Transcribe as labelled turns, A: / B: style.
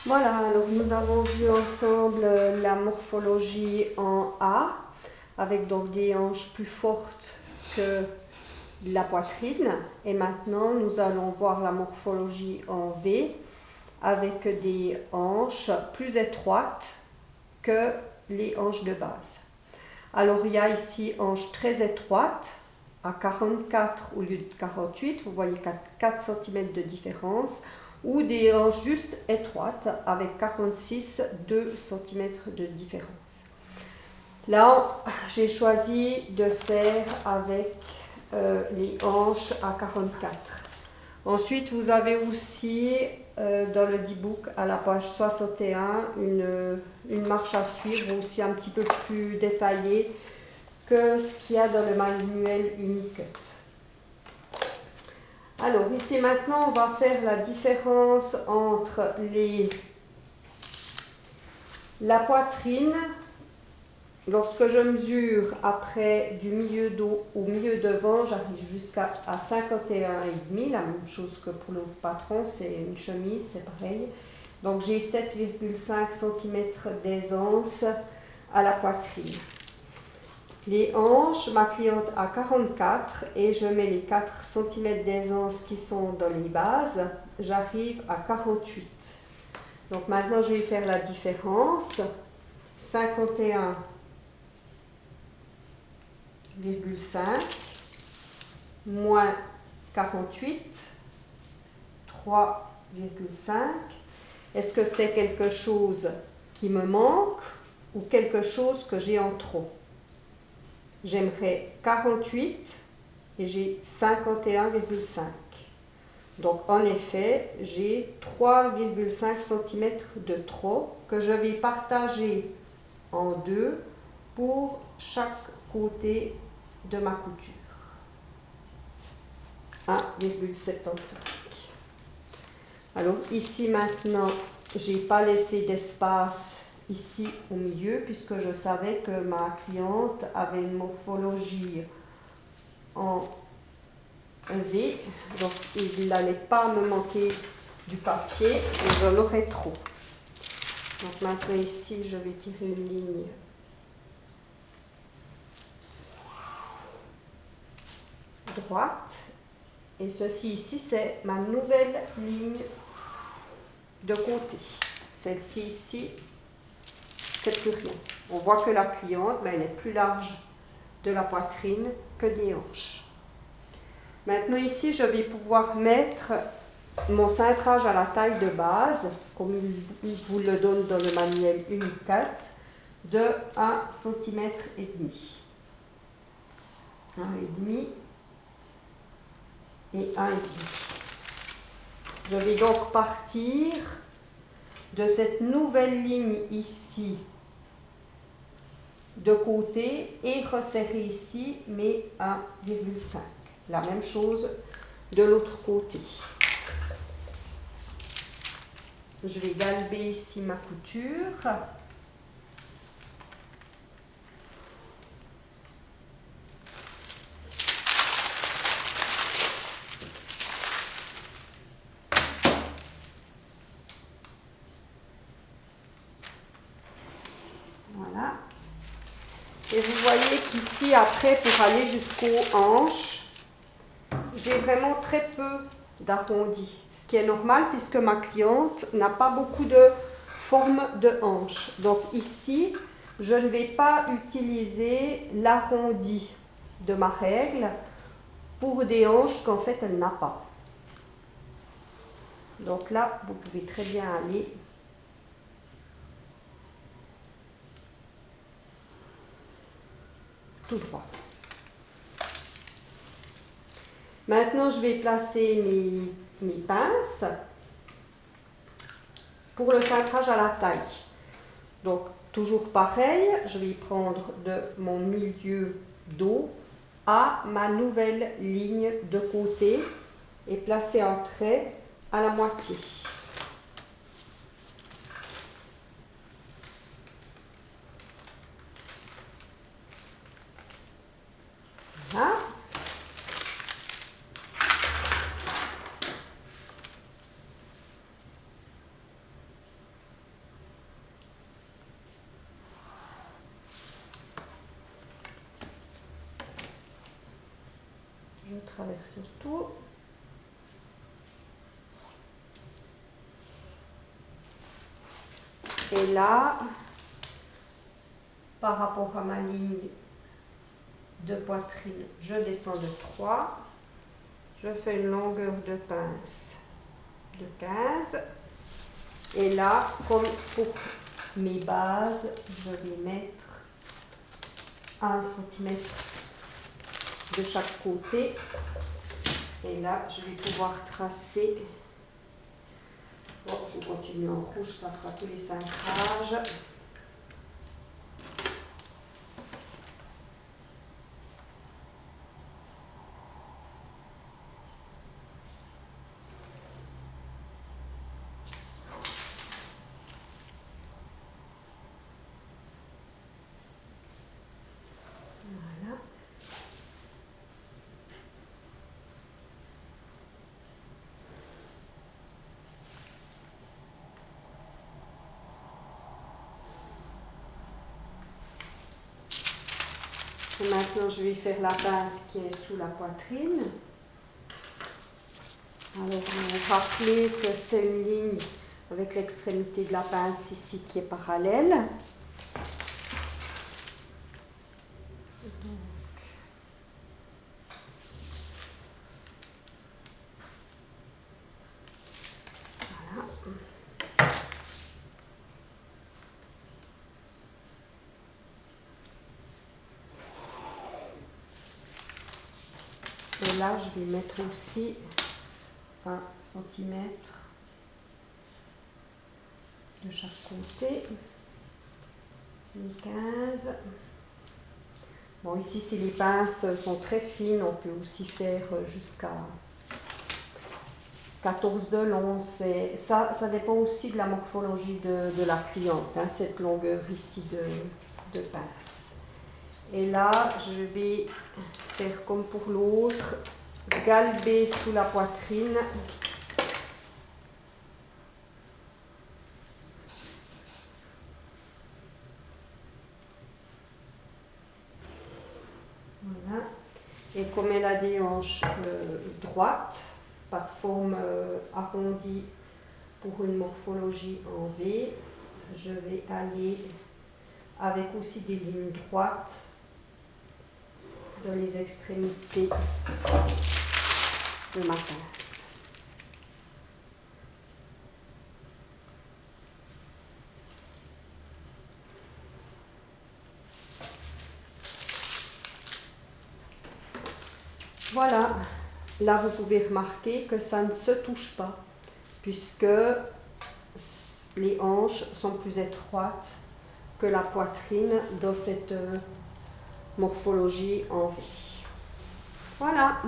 A: Voilà, alors nous avons vu ensemble la morphologie en A, avec donc des hanches plus fortes que la poitrine. Et maintenant, nous allons voir la morphologie en V, avec des hanches plus étroites que les hanches de base. Alors, il y a ici hanches très étroites, à 44 au lieu de 48, vous voyez 4 cm de différence, ou des hanches juste étroites avec 46, 2 cm de différence. Là, j'ai choisi de faire avec les hanches à 44. Ensuite, vous avez aussi dans le D-Book à la page 61 une marche à suivre aussi un petit peu plus détaillée que ce qu'il y a dans le manuel Unicut. Alors ici maintenant on va faire la différence entre la poitrine. Lorsque je mesure après du milieu dos au milieu devant, j'arrive jusqu'à 51,5, la même chose que pour le patron, c'est une chemise, c'est pareil. Donc j'ai 7,5 cm d'aisance à la poitrine. Les hanches, ma cliente a 44 et je mets les 4 cm d'aisance qui sont dans les bases, j'arrive à 48. Donc maintenant je vais faire la différence. 51,5 moins 48, 3,5. Est-ce que c'est quelque chose qui me manque ou quelque chose que j'ai en trop? J'aimerais 48 et j'ai 51,5. Donc en effet, j'ai 3,5 cm de trop que je vais partager en deux pour chaque côté de ma couture. 1,75. Alors ici maintenant, j'ai pas laissé d'espace ici au milieu puisque je savais que ma cliente avait une morphologie en V, donc il n'allait pas me manquer du papier et j'en aurais trop. Donc maintenant ici je vais tirer une ligne droite et ceci ici c'est ma nouvelle ligne de côté. Celle-ci ici c'est plus rien. On voit que la cliente, elle est plus large de la poitrine que des hanches. Maintenant ici, je vais pouvoir mettre mon cintrage à la taille de base, comme il vous le donne dans le manuel Unicut, de 1 cm et demi. 1,5 et 1,5. Je vais donc partir de cette nouvelle ligne ici de côté et resserrer ici mes 1,5. La même chose de l'autre côté. Je vais galber ici ma couture. Voilà. Et vous voyez qu'ici, après, pour aller jusqu'aux hanches, j'ai vraiment très peu d'arrondi. Ce qui est normal puisque ma cliente n'a pas beaucoup de forme de hanche. Donc ici, je ne vais pas utiliser l'arrondi de ma règle pour des hanches qu'en fait elle n'a pas. Donc là, vous pouvez très bien aller tout droit. Maintenant, je vais placer mes pinces pour le cintrage à la taille. Donc, toujours pareil, je vais prendre de mon milieu dos à ma nouvelle ligne de côté et placer un trait à la moitié. Voilà. travers surtout. Et là, par rapport à ma ligne de poitrine, je descends de 3. Je fais une longueur de pince de 15. Et là, comme pour mes bases, je vais mettre 1 cm de chaque côté. Et là, je vais pouvoir tracer. Bon, je continue en rouge, ça fera tous les 5 rages. Voilà. Et maintenant, je vais faire la pince qui est sous la poitrine. Alors, rappelez que c'est une ligne avec l'extrémité de la pince ici qui est parallèle. Et là, je vais mettre aussi 1 cm de chaque côté. 15. Bon, ici, si les pinces sont très fines, on peut aussi faire jusqu'à 14 de long. Ça dépend aussi de la morphologie de la cliente, hein, cette longueur ici de pince. Et là, je vais faire comme pour l'autre, galber sous la poitrine. Voilà. Et comme elle a des hanches droites, par forme arrondie pour une morphologie en V, je vais aller avec aussi des lignes droites dans les extrémités de ma pince. Voilà, là vous pouvez remarquer que ça ne se touche pas, puisque les hanches sont plus étroites que la poitrine dans cette morphologie en V. Voilà.